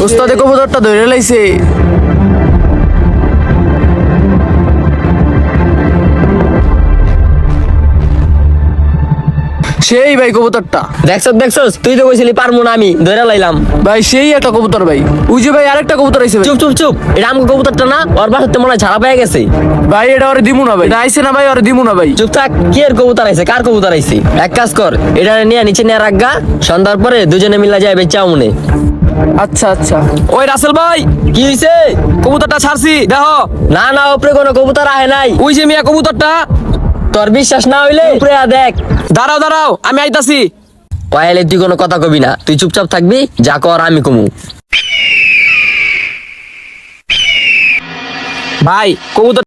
ওস্তাদে কবুতরটা ধরে লাইছে। সেই ভাই কবুতরটা দেখছস তুই তো কইছিলি পারমু না, আমি ধরে লাইলাম। ভাই, সেই একটা কবুতর ভাই। ওই যে ভাই আরেকটা কবুতর আইছে ভাই। চুপ চুপ চুপ, এটা আমগো কবুতরটা না? ওর বাসাতে মনে হয় ঝাড়া পেয়ে গেছে। ভাই এটা ওরে দিমু না ভাই, এটা আইছে না ভাই, ওরে দিমু না ভাই। চুপ থাক, কি এর কবুতর আইছে? কার কবুতর আইছে? এক কাজ কর, এটা নিয়ে নিচে নিয়ে রাখগা, সন্ধ্যার পরে দুজনে মিলা যায় বেচাও মনে। আচ্ছা আচ্ছা। ওই রাসেল ভাই, কি হইছে? কবুতরটা ছাড়ছি দেখো। না না, উপরে কোনো কবুতর আহে নাই। ওই যে মিয়া কবুতরটা। তোর বিশ্বাস না হইলে উপরে দেখ। দাঁড়াও দাঁড়াও, আমি আইতাছি। কয়ালে তুই কোনো কথা কবি না, তুই চুপচাপ থাকবি, যা কর আমি কমু। ভাই কবুতর